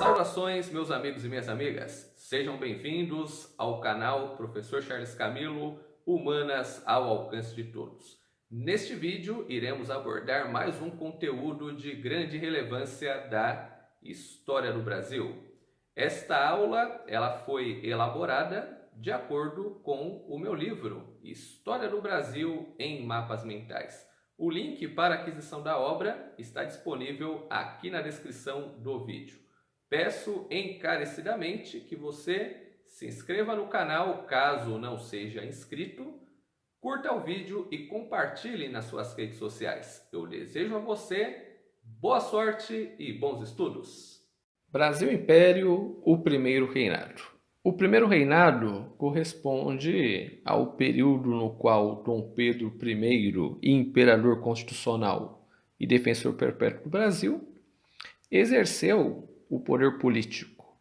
Saudações, meus amigos e minhas amigas. Sejam bem-vindos ao canal Professor Charles Camilo, Humanas ao alcance de todos. Neste vídeo, iremos abordar mais um conteúdo de grande relevância da história do Brasil. Esta aula ela foi elaborada de acordo com o meu livro História do Brasil em Mapas Mentais. O link para aquisição da obra está disponível aqui na descrição do vídeo. Peço encarecidamente que você se inscreva no canal caso não seja inscrito, curta o vídeo e compartilhe nas suas redes sociais. Eu desejo a você boa sorte e bons estudos. Brasil Império, o primeiro reinado. O primeiro reinado corresponde ao período no qual Dom Pedro I, imperador constitucional e defensor perpétuo do Brasil, exerceu o poder político.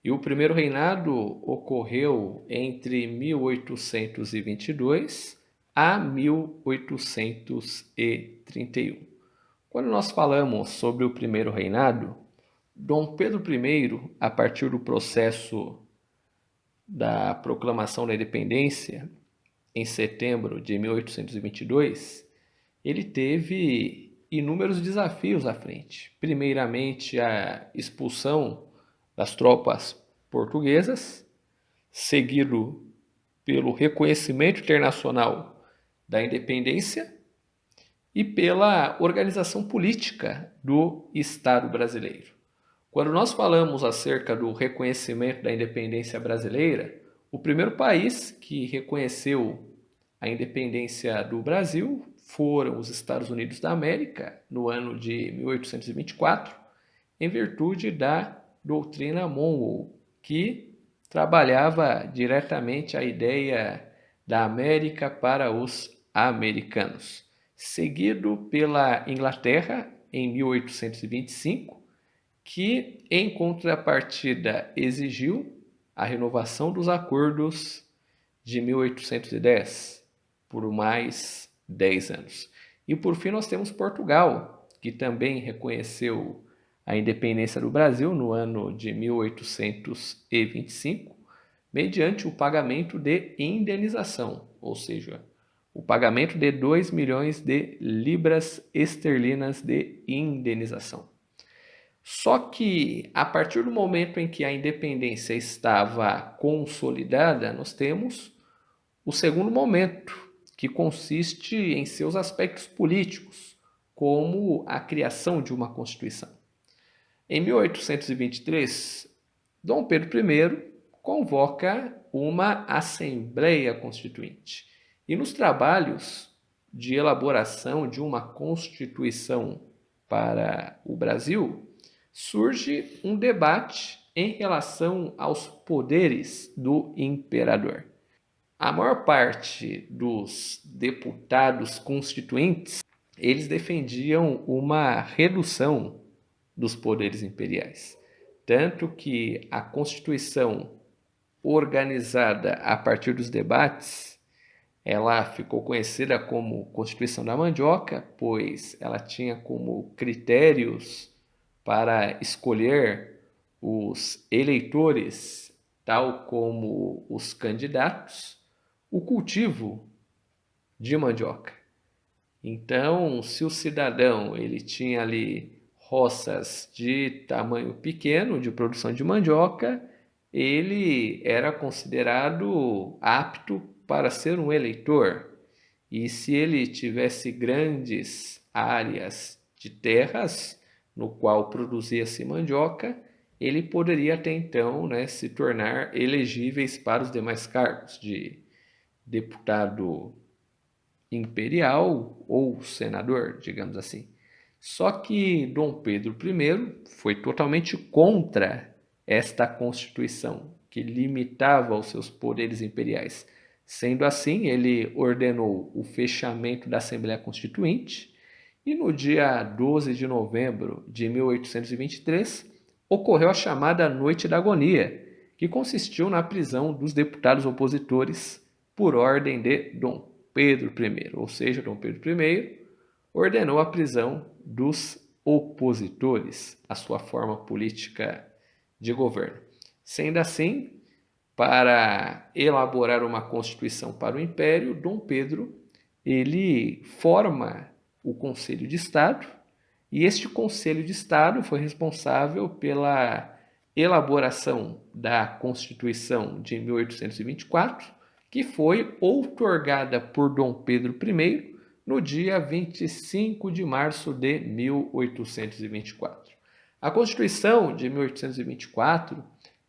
E o primeiro reinado ocorreu entre 1822 a 1831. Quando nós falamos sobre o primeiro reinado, Dom Pedro I, a partir do processo da proclamação da independência, em setembro de 1822, ele teve inúmeros desafios à frente. Primeiramente, a expulsão das tropas portuguesas, seguido pelo reconhecimento internacional da independência e pela organização política do Estado brasileiro. Quando nós falamos acerca do reconhecimento da independência brasileira, o primeiro país que reconheceu a independência do Brasil foram os Estados Unidos da América, no ano de 1824, em virtude da doutrina Monroe, que trabalhava diretamente a ideia da América para os americanos. Seguido pela Inglaterra, em 1825, que, em contrapartida, exigiu a renovação dos acordos de 1810 por mais 10 anos. E por fim nós temos Portugal, que também reconheceu a independência do Brasil no ano de 1825, mediante o pagamento de indenização, ou seja, o pagamento de 2 milhões de libras esterlinas de indenização. Só que, a partir do momento em que a independência estava consolidada, nós temos o segundo momento, que consiste em seus aspectos políticos, como a criação de uma Constituição. Em 1823, Dom Pedro I convoca uma Assembleia Constituinte. E nos trabalhos de elaboração de uma Constituição para o Brasil, surge um debate em relação aos poderes do imperador. A maior parte dos deputados constituintes, eles defendiam uma redução dos poderes imperiais. Tanto que a Constituição organizada a partir dos debates, ela ficou conhecida como Constituição da Mandioca, pois ela tinha como critérios para escolher os eleitores, tal como os candidatos, o cultivo de mandioca. Então, se o cidadão ele tinha ali roças de tamanho pequeno, de produção de mandioca, ele era considerado apto para ser um eleitor. E se ele tivesse grandes áreas de terras, no qual produzia-se mandioca, ele poderia até então se tornar elegíveis para os demais cargos de deputado imperial ou senador, digamos assim. Só que Dom Pedro I foi totalmente contra esta Constituição, que limitava os seus poderes imperiais. Sendo assim, ele ordenou o fechamento da Assembleia Constituinte e no dia 12 de novembro de 1823 ocorreu a chamada Noite da Agonia, que consistiu na prisão dos deputados opositores por ordem de Dom Pedro I, ou seja, Dom Pedro I ordenou a prisão dos opositores à sua forma política de governo. Sendo assim, para elaborar uma constituição para o Império, Dom Pedro ele forma o Conselho de Estado, e este Conselho de Estado foi responsável pela elaboração da Constituição de 1824, que foi outorgada por Dom Pedro I no dia 25 de março de 1824. A Constituição de 1824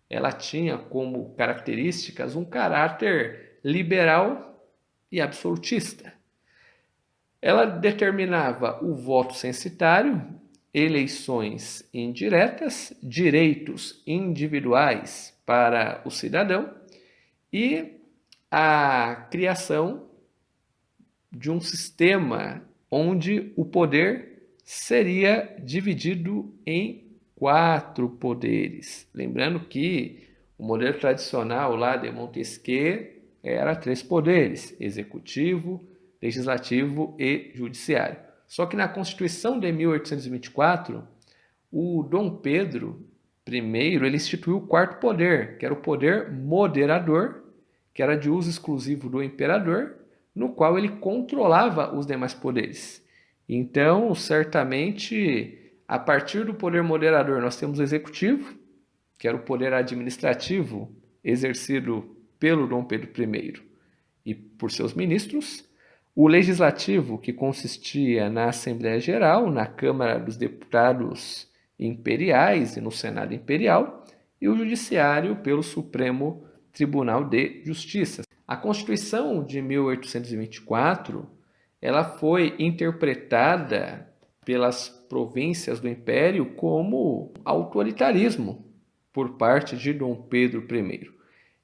ela tinha como características um caráter liberal e absolutista. Ela determinava o voto censitário, eleições indiretas, direitos individuais para o cidadão e a criação de um sistema onde o poder seria dividido em 4 poderes. Lembrando que o modelo tradicional lá de Montesquieu era 3 poderes: executivo, legislativo e judiciário. Só que na Constituição de 1824, o Dom Pedro I ele instituiu o 4º poder, que era o poder moderador, que era de uso exclusivo do imperador, no qual ele controlava os demais poderes. Então, certamente, a partir do poder moderador, nós temos o executivo, que era o poder administrativo exercido pelo Dom Pedro I e por seus ministros, o legislativo, que consistia na Assembleia Geral, na Câmara dos Deputados Imperiais e no Senado Imperial, e o judiciário pelo Supremo Tribunal de Justiça. A Constituição de 1824 ela foi interpretada pelas províncias do Império como autoritarismo por parte de Dom Pedro I.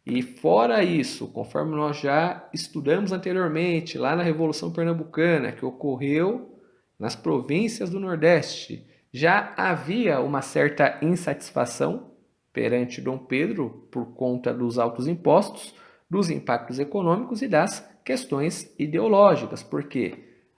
E fora isso, conforme nós já estudamos anteriormente, lá na Revolução Pernambucana, que ocorreu nas províncias do Nordeste, já havia uma certa insatisfação perante Dom Pedro por conta dos altos impostos, dos impactos econômicos e das questões ideológicas, porque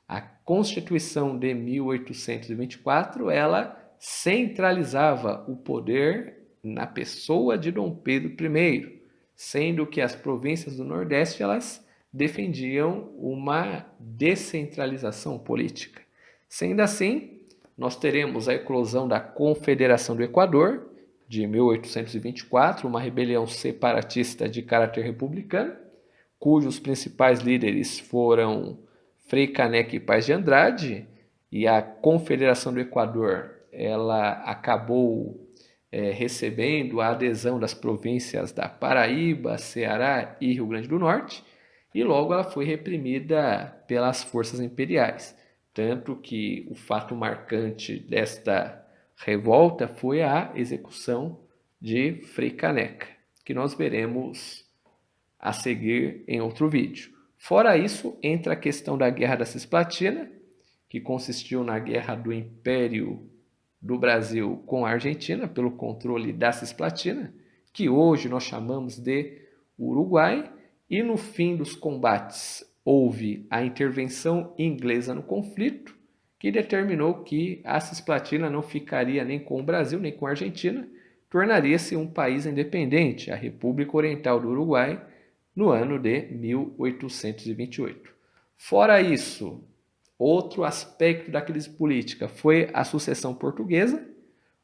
a Constituição de 1824 ela centralizava o poder na pessoa de Dom Pedro I, sendo que as províncias do Nordeste elas defendiam uma descentralização política. Sendo assim, nós teremos a eclosão da Confederação do Equador, de 1824, uma rebelião separatista de caráter republicano, cujos principais líderes foram Frei Caneca e Paz de Andrade, e a Confederação do Equador ela acabou recebendo a adesão das províncias da Paraíba, Ceará e Rio Grande do Norte, e logo ela foi reprimida pelas forças imperiais. Tanto que o fato marcante desta revolta foi a execução de Frei Caneca, que nós veremos a seguir em outro vídeo. Fora isso, entra a questão da Guerra da Cisplatina, que consistiu na guerra do Império do Brasil com a Argentina pelo controle da Cisplatina, que hoje nós chamamos de Uruguai, e no fim dos combates houve a intervenção inglesa no conflito, que determinou que a Cisplatina não ficaria nem com o Brasil nem com a Argentina, tornaria-se um país independente, a República Oriental do Uruguai, no ano de 1828. Fora isso, outro aspecto da crise política foi a sucessão portuguesa,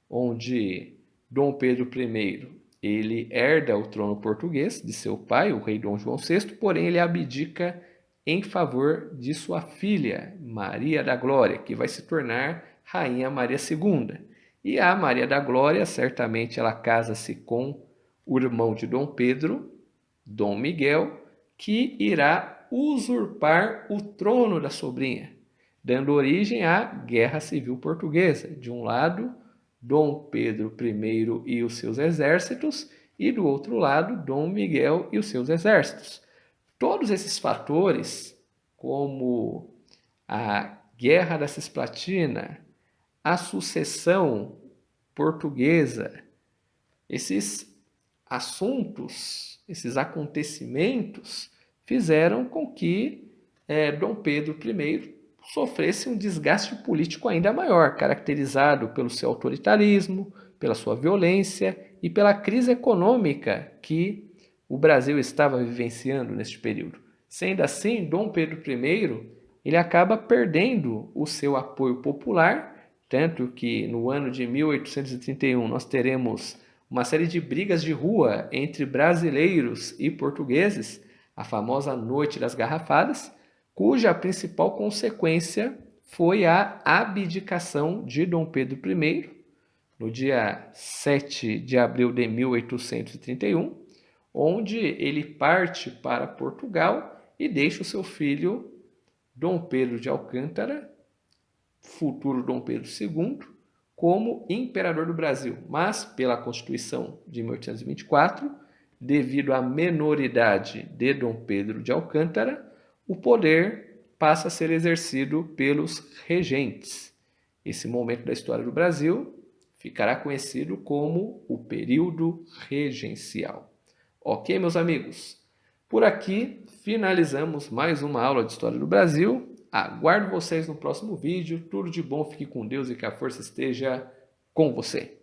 onde Dom Pedro I ele herda o trono português de seu pai, o rei Dom João VI, porém ele abdica em favor de sua filha, Maria da Glória, que vai se tornar Rainha Maria II. E a Maria da Glória, certamente ela casa-se com o irmão de Dom Pedro, Dom Miguel, que irá usurpar o trono da sobrinha, dando origem à Guerra Civil Portuguesa. De um lado, Dom Pedro I e os seus exércitos, e do outro lado, Dom Miguel e os seus exércitos. Todos esses fatores, como a Guerra da Cisplatina, a sucessão portuguesa, esses assuntos, esses acontecimentos fizeram com que Dom Pedro I sofresse um desgaste político ainda maior, caracterizado pelo seu autoritarismo, pela sua violência e pela crise econômica que o Brasil estava vivenciando neste período. Sendo assim, Dom Pedro I ele acaba perdendo o seu apoio popular, tanto que no ano de 1831 nós teremos uma série de brigas de rua entre brasileiros e portugueses, a famosa Noite das Garrafadas, cuja principal consequência foi a abdicação de Dom Pedro I, no dia 7 de abril de 1831, onde ele parte para Portugal e deixa o seu filho Dom Pedro de Alcântara, futuro Dom Pedro II, como imperador do Brasil. Mas, pela Constituição de 1824, devido à menoridade de Dom Pedro de Alcântara, o poder passa a ser exercido pelos regentes. Esse momento da história do Brasil ficará conhecido como o período regencial. Ok, meus amigos? Por aqui finalizamos mais uma aula de História do Brasil. Aguardo vocês no próximo vídeo. Tudo de bom, fique com Deus e que a força esteja com você.